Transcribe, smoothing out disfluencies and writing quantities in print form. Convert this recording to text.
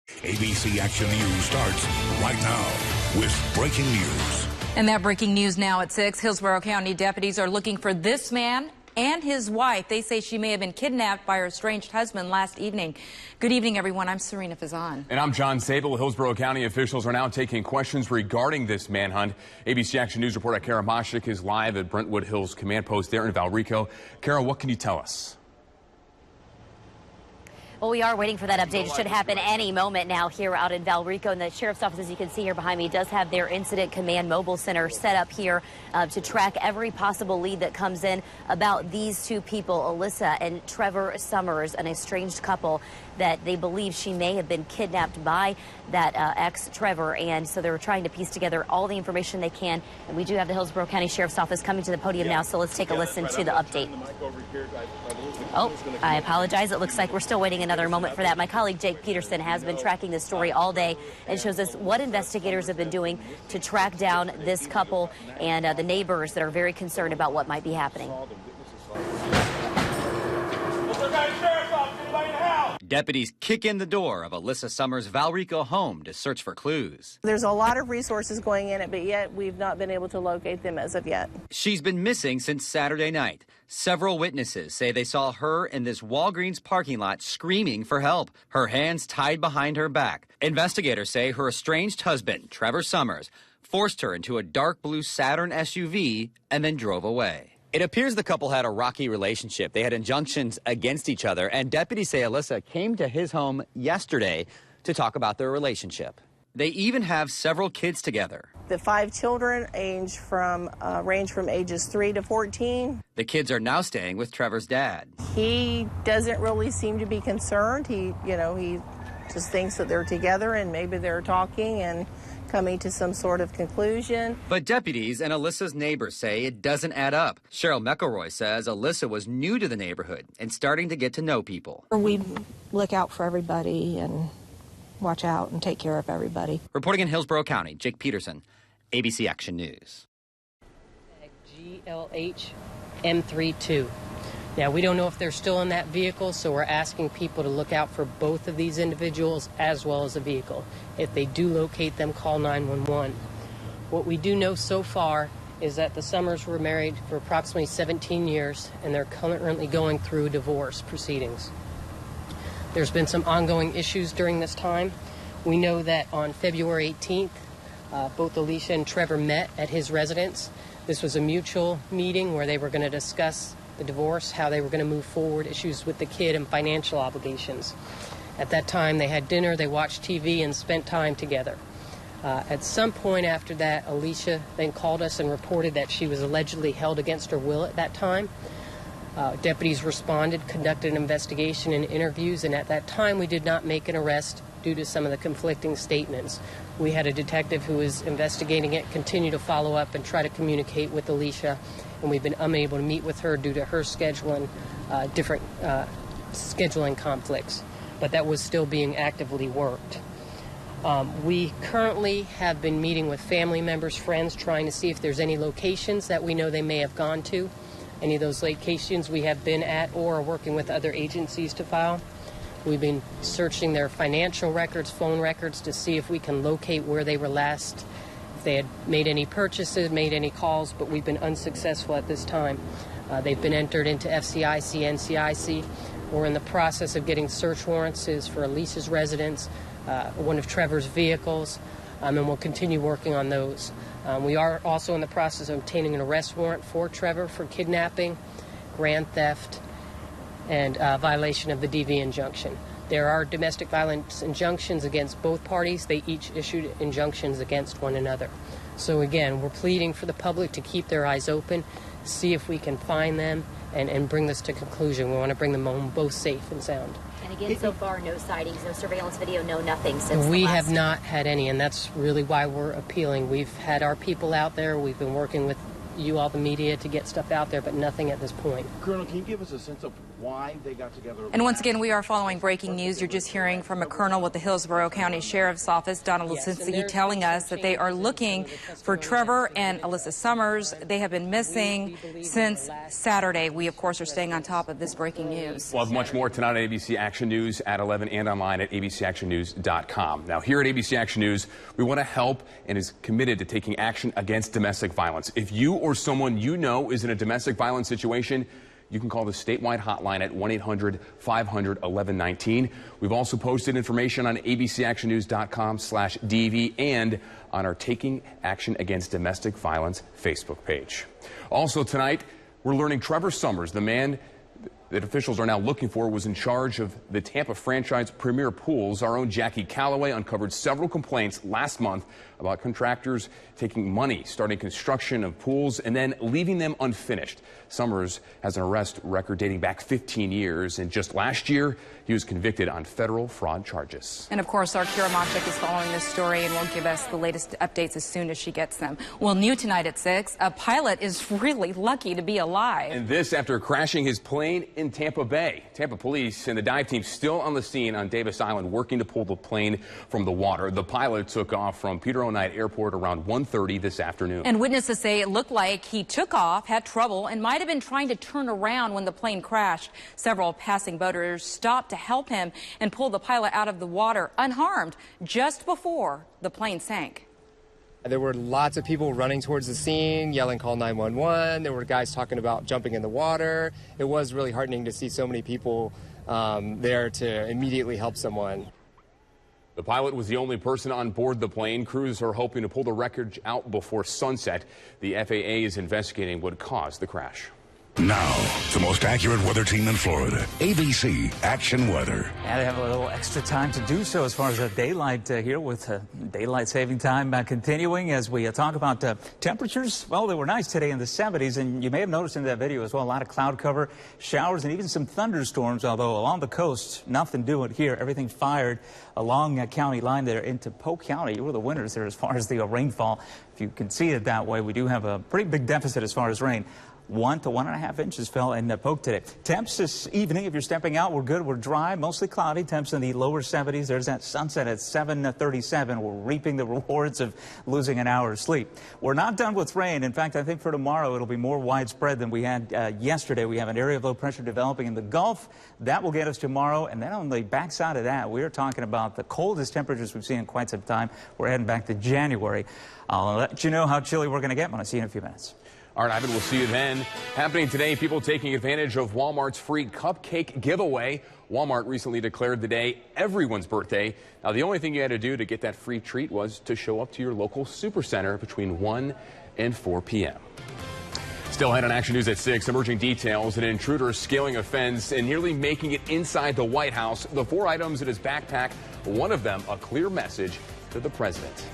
ABC Action News starts right now with breaking news. And that breaking news now at 6. Hillsborough County deputies are looking for this man and his wife. They say she may have been kidnapped by her estranged husband last evening. Good evening, everyone. I'm Serena Fazan. And I'm John Sable. Hillsborough County officials are now taking questions regarding this manhunt. ABC Action News reporter Kara Moshik is live at Brentwood Hills Command Post there in Valrico. Kara, what can you tell us? Well, we are waiting for that update. It should happen any moment now here out in Valrico. And the sheriff's office, as you can see here behind me, does have their incident command mobile center set up here to track every possible lead that comes in about these two people, Alyssa and Trevor Summers, an estranged couple that they believe she may have been kidnapped by that ex-Trevor. And so they're trying to piece together all the information they can. And we do have the Hillsborough County Sheriff's Office coming to the podium now, so let's take a listen to the update. Oh, I apologize. It looks like we're still waiting another moment for that. My colleague Jake Peterson has been tracking this story all day and shows us what investigators have been doing to track down this couple and the neighbors that are very concerned about what might be happening. Deputies kick in the door of Alyssa Summers' Valrico home to search for clues. There's a lot of resources going in it, but yet we've not been able to locate them as of yet. She's been missing since Saturday night. Several witnesses say they saw her in this Walgreens parking lot screaming for help, her hands tied behind her back. Investigators say her estranged husband, Trevor Summers, forced her into a dark blue Saturn SUV and then drove away. It appears the couple had a rocky relationship. They had injunctions against each other, and deputies say Alyssa came to his home yesterday to talk about their relationship. They even have several kids together. The 5 children range from ages 3 to 14. The kids are now staying with Trevor's dad. He doesn't really seem to be concerned. He just thinks that they're together and maybe they're talking and coming to some sort of conclusion. But deputies and Alyssa's neighbors say it doesn't add up. Cheryl McElroy says Alyssa was new to the neighborhood and starting to get to know people. We look out for everybody and watch out and take care of everybody. Reporting in Hillsborough County, Jake Peterson, ABC Action News. GLH M32. Now, we don't know if they're still in that vehicle, so we're asking people to look out for both of these individuals as well as the vehicle. If they do locate them, call 911. What we do know so far is that the Summers were married for approximately 17 years, and they're currently going through divorce proceedings. There's been some ongoing issues during this time. We know that on February 18th, both Alicia and Trevor met at his residence. This was a mutual meeting where they were going to discuss the divorce, how they were going to move forward, issues with the kid, and financial obligations. At that time, they had dinner, they watched TV, and spent time together. At some point after that, Alicia then called us and reported that she was allegedly held against her will at that time. Deputies responded, conducted an investigation and interviews, and at that time we did not make an arrest due to some of the conflicting statements. We had a detective who was investigating it, continue to follow up and try to communicate with Alicia, and we've been unable to meet with her due to her scheduling, different scheduling conflicts. But that was still being actively worked. We currently have been meeting with family members, friends, trying to see if there's any locations that we know they may have gone to. Any of those locations we have been at or are working with other agencies to file. We've been searching their financial records, phone records, to see if we can locate where they were last, if they had made any purchases, made any calls, but we've been unsuccessful at this time. They've been entered into FCIC, NCIC. We're in the process of getting search warrants for Alicia's residence, one of Trevor's vehicles, and we'll continue working on those. We are also in the process of obtaining an arrest warrant for Trevor for kidnapping, grand theft, and violation of the DV injunction. There are domestic violence injunctions against both parties. They each issued injunctions against one another. So again, we're pleading for the public to keep their eyes open, see if we can find them, and bring this to conclusion. We want to bring them home both safe and sound. And again, so far, no sightings, no surveillance video, no nothing since we have not had any, and that's really why we're appealing. We've had our people out there. We've been working with you all, the media, to get stuff out there, but nothing at this point. Colonel, can you give us a sense of why they got together. And once again, we are following breaking news. You're just hearing from a colonel with the Hillsborough County Sheriff's Office, Donald Lisinski, telling us that they are looking for Trevor and Alyssa Summers. They have been missing since Saturday. We, of course, are staying on top of this breaking news. We'll have much more tonight on ABC Action News at 11 and online at abcactionnews.com. Now, here at ABC Action News, we want to help and is committed to taking action against domestic violence. If you or someone you know is in a domestic violence situation, you can call the statewide hotline at 1-800-500-1119. We've also posted information on abcactionnews.com/DV and on our Taking Action Against Domestic Violence Facebook page. Also tonight, we're learning Trevor Summers, the man that officials are now looking for, was in charge of the Tampa franchise Premier Pools. Our own Jackie Calloway uncovered several complaints last month about contractors taking money, starting construction of pools, and then leaving them unfinished. Summers has an arrest record dating back 15 years, and just last year, he was convicted on federal fraud charges. And of course, our Kira Machik is following this story and will give us the latest updates as soon as she gets them. Well, new tonight at 6, a pilot is really lucky to be alive. And this after crashing his plane in Tampa Bay. Tampa police and the dive team still on the scene on Davis Island working to pull the plane from the water. The pilot took off from Peter O'Knight Airport around 1:30 this afternoon. And witnesses say it looked like he took off, had trouble, and might have been trying to turn around when the plane crashed. Several passing boaters stopped to help him and pull the pilot out of the water unharmed just before the plane sank. There were lots of people running towards the scene, yelling, "Call 911." There were guys talking about jumping in the water. It was really heartening to see so many people there to immediately help someone. The pilot was the only person on board the plane. Crews are hoping to pull the wreckage out before sunset. The FAA is investigating what caused the crash. Now, the most accurate weather team in Florida, ABC Action Weather. And they have a little extra time to do so as far as daylight here with daylight saving time continuing as we talk about temperatures. Well, they were nice today in the 70s, and you may have noticed in that video as well a lot of cloud cover, showers, and even some thunderstorms, although along the coast, nothing doing here. Everything fired along that county line there into Polk County. You were the winners there as far as the rainfall. If you can see it that way, we do have a pretty big deficit as far as rain. 1 to 1.5 inches fell in Polk today. Temps this evening, if you're stepping out, we're good. We're dry, mostly cloudy. Temps in the lower 70s. There's that sunset at 7:37. We're reaping the rewards of losing an hour of sleep. We're not done with rain. In fact, I think for tomorrow it'll be more widespread than we had yesterday. We have an area of low pressure developing in the Gulf. That will get us tomorrow. And then on the backside of that, we're talking about the coldest temperatures we've seen in quite some time. We're heading back to January. I'll let you know how chilly we're going to get when I see you in a few minutes. All right, Ivan, we'll see you then. Happening today, people taking advantage of Walmart's free cupcake giveaway. Walmart recently declared the day everyone's birthday. Now, the only thing you had to do to get that free treat was to show up to your local supercenter between 1 and 4 p.m. Still ahead on Action News at 6, emerging details. An intruder scaling a fence and nearly making it inside the White House. The 4 items in his backpack, one of them a clear message to the president.